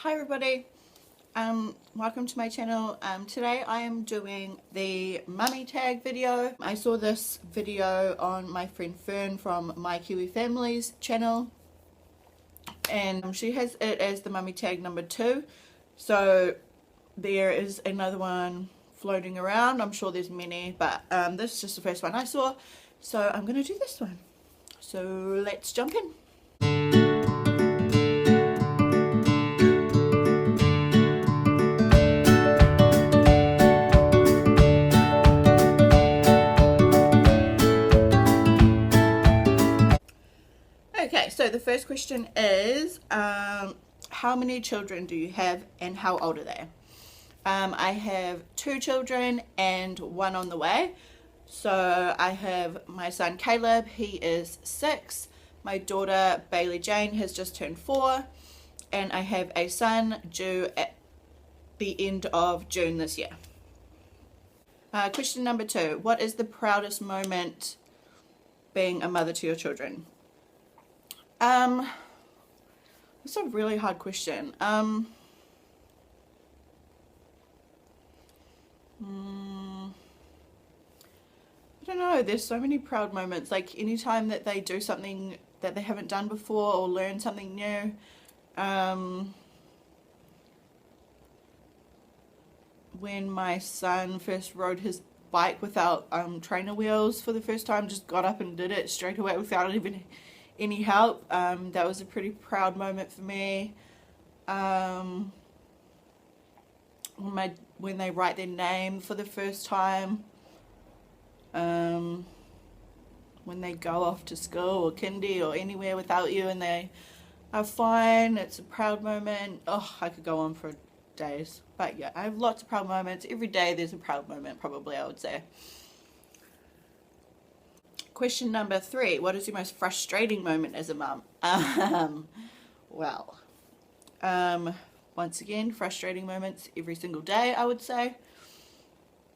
Hi everybody, welcome to my channel. Today I am doing the mummy tag video. I saw this video on my friend Fern from My Kiwi Family's channel, and she has it as the mummy tag number 2. So there is another one floating around. I'm sure there's many, but this is just the first one I saw, so I'm going to do this one. So let's jump in. Okay, so the first question is, how many children do you have and how old are they? I have 2 children and 1 on the way. So I have my son Caleb, he is 6. My daughter Bailey Jane has just turned 4. And I have a son due at the end of June this year. Question number 2, what is the proudest moment being a mother to your children? It's a really hard question. I don't know, there's so many proud moments, like anytime that they do something that they haven't done before or learn something new. When my son first rode his bike without trainer wheels for the first time, just got up and did it straight away without even any help. That was a pretty proud moment for me. When they write their name for the first time, when they go off to school or kindy or anywhere without you and they are fine, it's a proud moment. Oh, I could go on for days, but yeah, I have lots of proud moments. Every day there's a proud moment, probably, I would say. Question number 3, what is your most frustrating moment as a mum? Well, once again, frustrating moments every single day, I would say.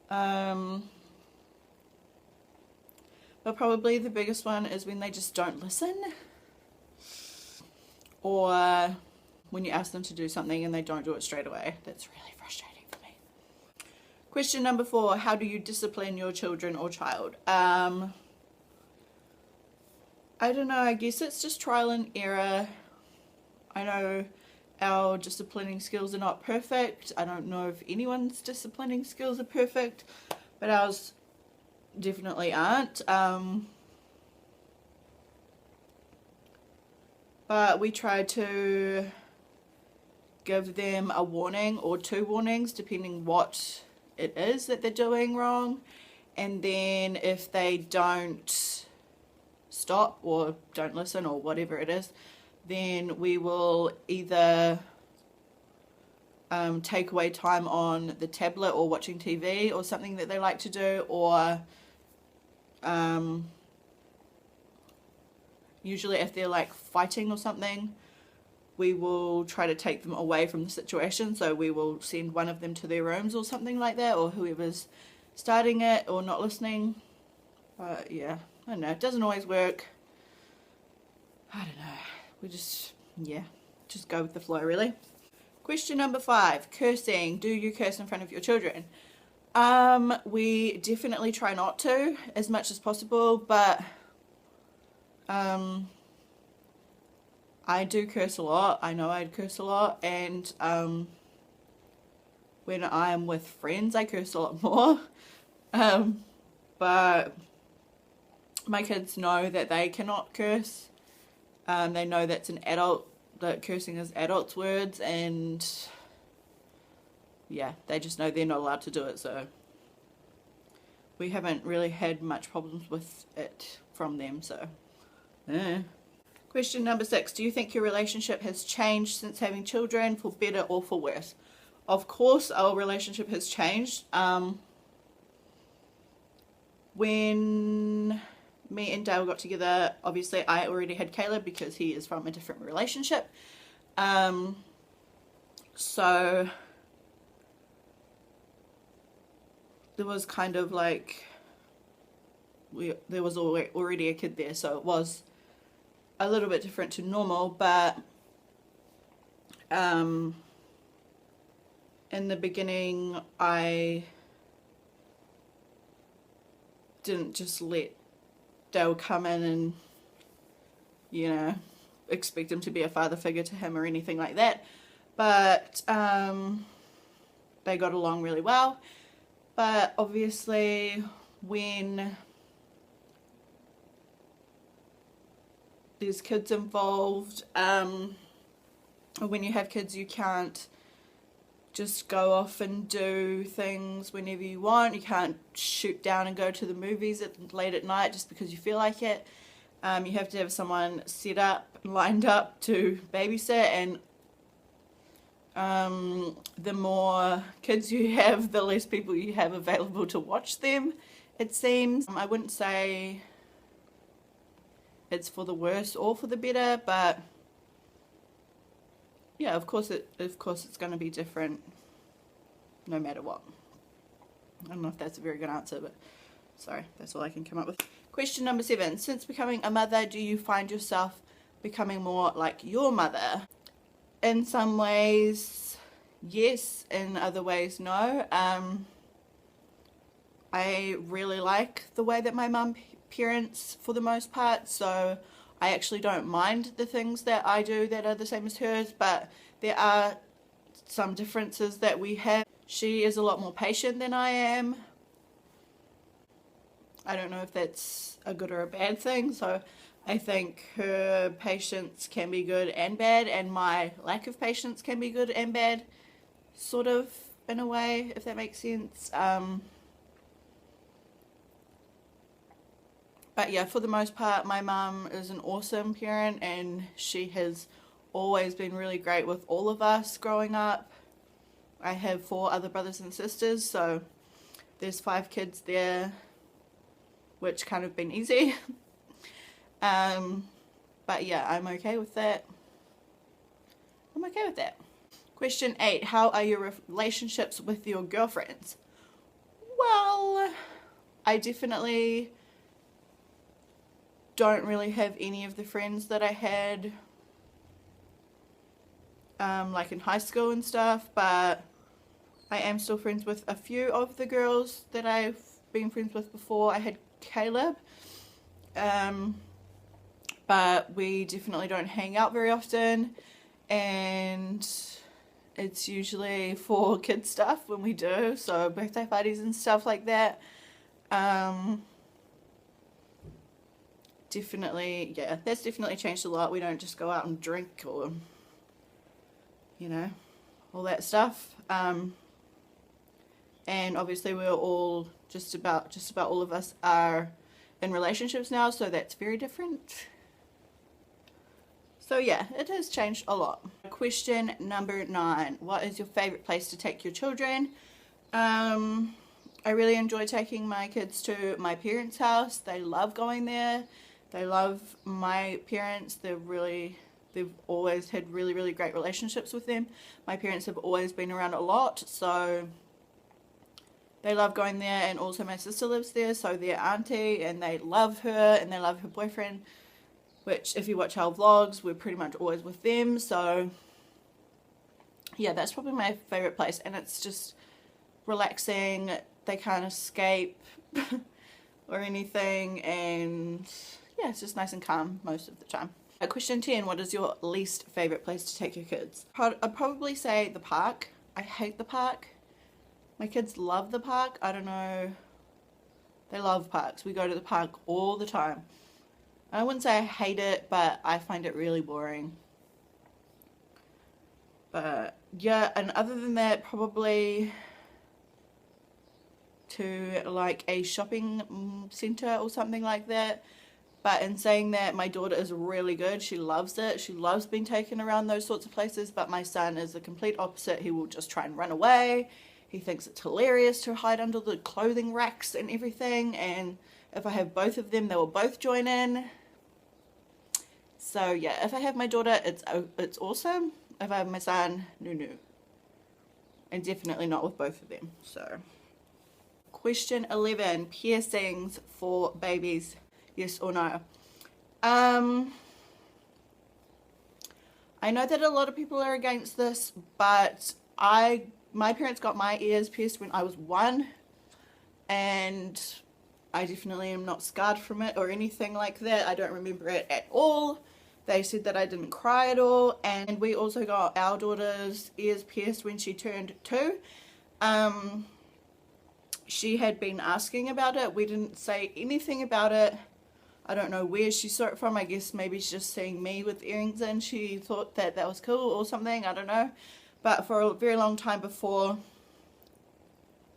But probably the biggest one is when they just don't listen, or when you ask them to do something and they don't do it straight away. That's really frustrating for me. Question number 4, how do you discipline your children or child? I don't know, I guess it's just trial and error. I know our disciplining skills are not perfect. I don't know if anyone's disciplining skills are perfect, but ours definitely aren't. But we try to give them a warning or 2 warnings, depending what it is that they're doing wrong. And then if they don't stop or don't listen or whatever it is, then we will either take away time on the tablet or watching TV or something that they like to do, or usually if they're like fighting or something, we will try to take them away from the situation. So we will send one of them to their rooms or something like that, or whoever's starting it or not listening. But yeah, I don't know, it doesn't always work. I don't know, we just go with the flow, really. Question number 5, cursing. Do you curse in front of your children? We definitely try not to as much as possible, but I do curse a lot. I know I curse a lot, and when I am with friends I curse a lot more. But my kids know that they cannot curse. They know that's that cursing is adults' words, and yeah, they just know they're not allowed to do it, so we haven't really had much problems with it from them, so. Question number 6, do you think your relationship has changed since having children, for better or for worse? Of course our relationship has changed. When me and Dale got together, obviously I already had Caleb because he is from a different relationship. So there was kind of like, there was already a kid there, so it was a little bit different to normal, but in the beginning I didn't just let Dale come in and, you know, expect him to be a father figure to him or anything like that. But they got along really well. But obviously when there's kids involved, when you have kids, you can't just go off and do things whenever you want. You can't shoot down and go to the movies late at night just because you feel like it. You have to have someone set up, lined up to babysit, and the more kids you have, the less people you have available to watch them, it seems. I wouldn't say it's for the worse or for the better, but yeah, of course it's going to be different no matter what. I don't know if that's a very good answer, but sorry, that's all I can come up with. Question number 7. Since becoming a mother, do you find yourself becoming more like your mother? In some ways, yes. In other ways, no. I really like the way that my mum parents for the most part, so I actually don't mind the things that I do that are the same as hers, but there are some differences that we have. She is a lot more patient than I am. I don't know if that's a good or a bad thing, so I think her patience can be good and bad, and my lack of patience can be good and bad, sort of, in a way, if that makes sense. But yeah, for the most part, my mum is an awesome parent, and she has always been really great with all of us growing up. I have 4 other brothers and sisters, so there's 5 kids there, which kind of been easy. But yeah, I'm okay with that. I'm okay with that. Question 8. How are your relationships with your girlfriends? Well, I definitely don't really have any of the friends that I had like in high school and stuff, but I am still friends with a few of the girls that I've been friends with before. I had Caleb, but we definitely don't hang out very often, and it's usually for kid stuff when we do, so birthday parties and stuff like that. Definitely, yeah, that's definitely changed a lot. We don't just go out and drink or, you know, all that stuff. And obviously we're all just about all of us are in relationships now, so that's very different. So yeah, it has changed a lot. Question number 9. What is your favorite place to take your children? I really enjoy taking my kids to my parents' house. They love going there. They love my parents. They've always had really, really great relationships with them. My parents have always been around a lot, so they love going there. And also my sister lives there, so their auntie, and they love her, and they love her boyfriend, which if you watch our vlogs, we're pretty much always with them. So yeah, that's probably my favorite place, and it's just relaxing. They can't escape or anything, and yeah, it's just nice and calm most of the time. Question 10. What is your least favorite place to take your kids? I'd probably say the park. I hate the park. My kids love the park. I don't know. They love parks. We go to the park all the time. I wouldn't say I hate it, but I find it really boring. But yeah, and other than that, probably to like a shopping centre or something like that. But in saying that, my daughter is really good. She loves it. She loves being taken around those sorts of places. But my son is the complete opposite. He will just try and run away. He thinks it's hilarious to hide under the clothing racks and everything. And if I have both of them, they will both join in. So yeah, if I have my daughter, it's awesome. If I have my son, no. And definitely not with both of them. So, question 11. Piercings for babies. Yes or no? I know that a lot of people are against this, but I my parents got my ears pierced when I was 1, and I definitely am not scarred from it or anything like that. I don't remember it at all. They said that I didn't cry at all. And we also got our daughter's ears pierced when she turned 2. She had been asking about it. We didn't say anything about it. I don't know where she saw it from. I guess maybe she's just seeing me with earrings in. She thought that that was cool or something. I don't know. But for a very long time before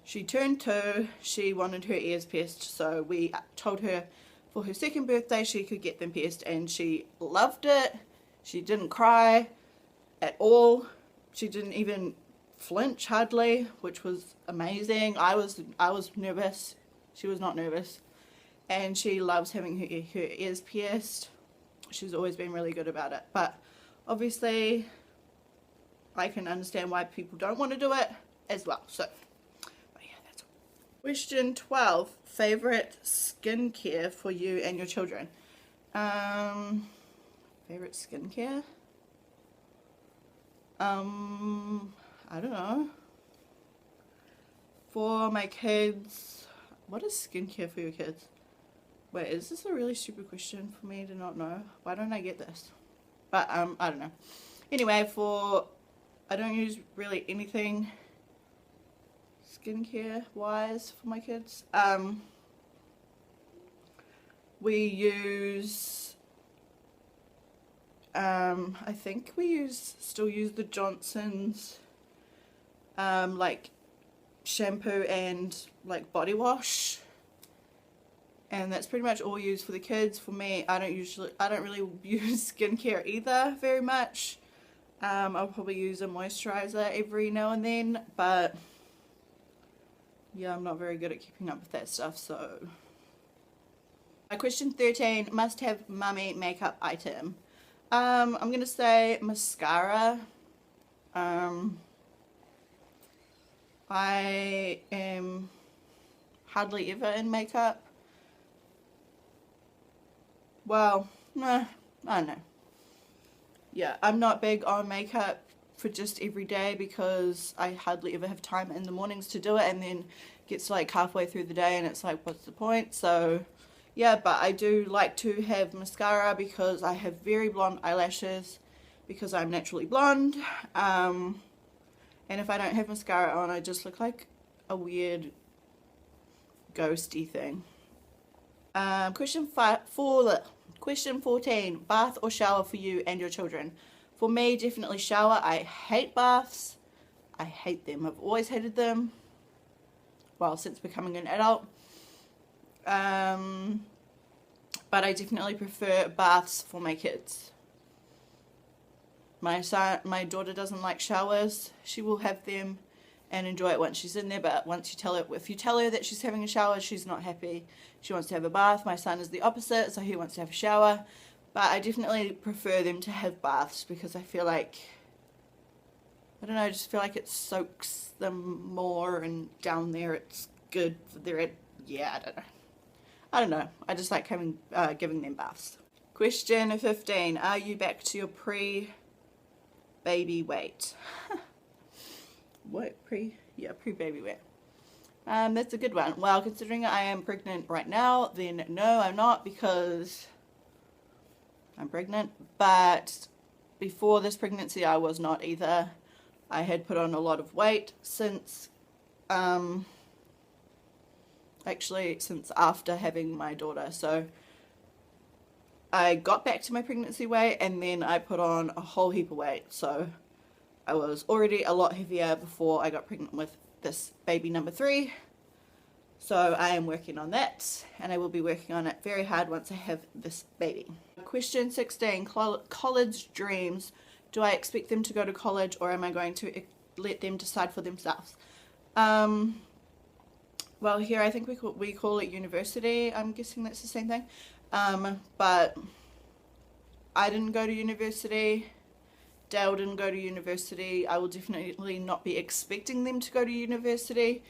she turned 2, she wanted her ears pierced. So we told her for her 2nd birthday she could get them pierced, and she loved it. She didn't cry at all. She didn't even flinch hardly, which was amazing. I was nervous. She was not nervous, and she loves having her ears pierced. She's always been really good about it, but obviously I can understand why people don't want to do it as well. So but yeah, that's all. Question 12, favorite skincare for you and your children. Favorite skincare? I don't know. For my kids, what is skincare for your kids? Wait, is this a really stupid question for me to not know? Why don't I get this? But, I don't know. Anyway, I don't use really anything skincare wise for my kids. We use, I think we still use the Johnson's, like shampoo and like body wash, and that's pretty much all we use for the kids. For me, I don't really use skincare either very much. I'll probably use a moisturizer every now and then, but yeah, I'm not very good at keeping up with that stuff. So question 13, must have mummy makeup item. I'm gonna say mascara. I am hardly ever in makeup. Well, nah, I don't know. Yeah, I'm not big on makeup for just every day because I hardly ever have time in the mornings to do it, and then gets like halfway through the day and it's like, what's the point? So yeah, but I do like to have mascara because I have very blonde eyelashes because I'm naturally blonde. And if I don't have mascara on, I just look like a weird ghosty thing. Question 14, bath or shower for you and your children. For me, definitely shower. I hate baths. I hate them. I've always hated them. Well, since becoming an adult. But I definitely prefer baths for my kids. My daughter doesn't like showers. She will have them and enjoy it once she's in there, but if you tell her that she's having a shower, she's not happy. She wants to have a bath. My son is the opposite, so he wants to have a shower. But I definitely prefer them to have baths because I feel like, I don't know, I just feel like it soaks them more, and down there it's good. Yeah, I don't know. I just like giving them baths. Question 15, are you back to your pre-baby weight? What? Pre-baby weight. That's a good one. Well, considering I am pregnant right now, then no, I'm not, because I'm pregnant. But before this pregnancy, I was not either. I had put on a lot of weight since, actually since after having my daughter. So I got back to my pregnancy weight, and then I put on a whole heap of weight. So I was already a lot heavier before I got pregnant with this baby number 3. So I am working on that, and I will be working on it very hard once I have this baby. Question 16, college dreams. Do I expect them to go to college, or am I going to let them decide for themselves? Well, here I think we call it university. I'm guessing that's the same thing. But I didn't go to university. Dale didn't go to university. I will definitely not be expecting them to go to university.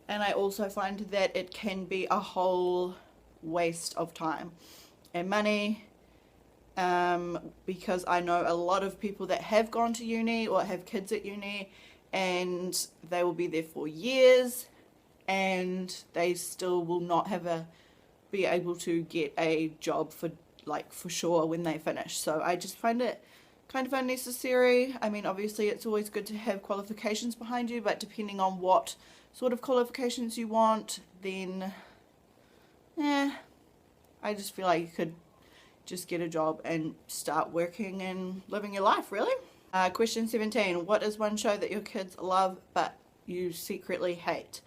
And I also find that it can be a whole waste of time and money, because I know a lot of people that have gone to uni or have kids at uni, and they will be there for years, and they still will not be able to get a job for sure when they finish. So I just find it kind of unnecessary. I mean, obviously it's always good to have qualifications behind you, but depending on what sort of qualifications you want, then I just feel like you could just get a job and start working and living your life, really. Question 17. What is one show that your kids love but you secretly hate?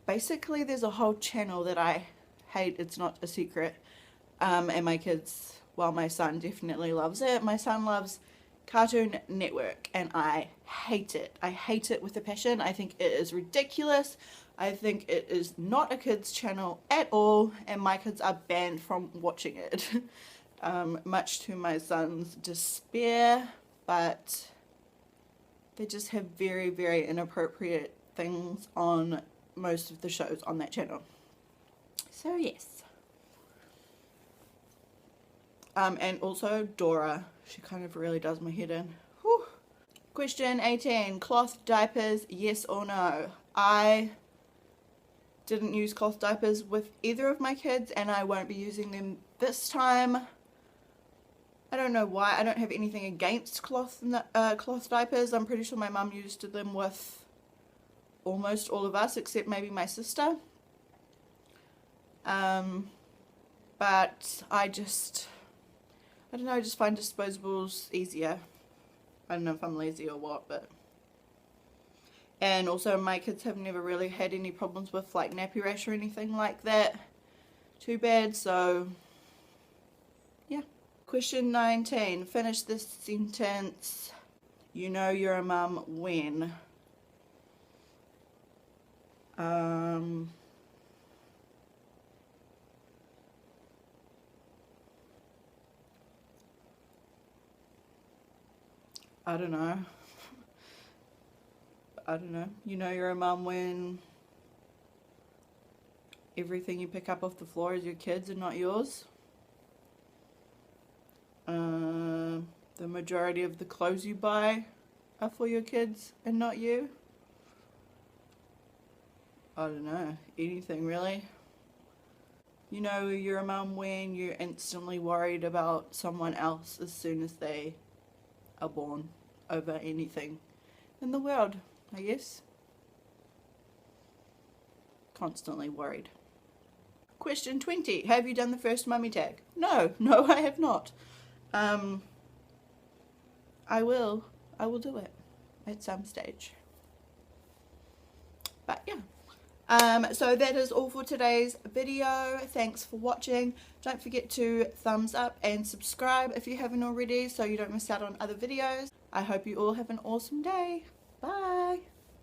Basically, there's a whole channel that I hate. It's not a secret. And my kids, well, my son definitely loves it. My son loves Cartoon Network, and I hate it. I hate it with a passion. I think it is ridiculous. I think it is not a kids channel at all, and my kids are banned from watching it. Much to my son's despair, but they just have very, very inappropriate things on most of the shows on that channel. So yes. And also Dora. She kind of really does my head in. Whew. Question 18. Cloth diapers, yes or no? I didn't use cloth diapers with either of my kids, and I won't be using them this time. I don't know why. I don't have anything against cloth diapers. I'm pretty sure my mum used them with almost all of us, except maybe my sister. But I don't know, I just find disposables easier. I don't know if I'm lazy or what, but... And also my kids have never really had any problems with like nappy rash or anything like that. Too bad, so... yeah. Question 19. Finish this sentence. You know you're a mum when? I don't know. I don't know. You know you're a mum when everything you pick up off the floor is your kids and not yours. The majority of the clothes you buy are for your kids and not you. I don't know. Anything really. You know you're a mum when you're instantly worried about someone else as soon as they are born over anything in the world, I guess. Constantly worried. Question 20. Have you done the first mummy tag? No, I have not. I will do it at some stage. But yeah. So that is all for today's video. Thanks for watching. Don't forget to thumbs up and subscribe if you haven't already, so you don't miss out on other videos. I hope you all have an awesome day. Bye.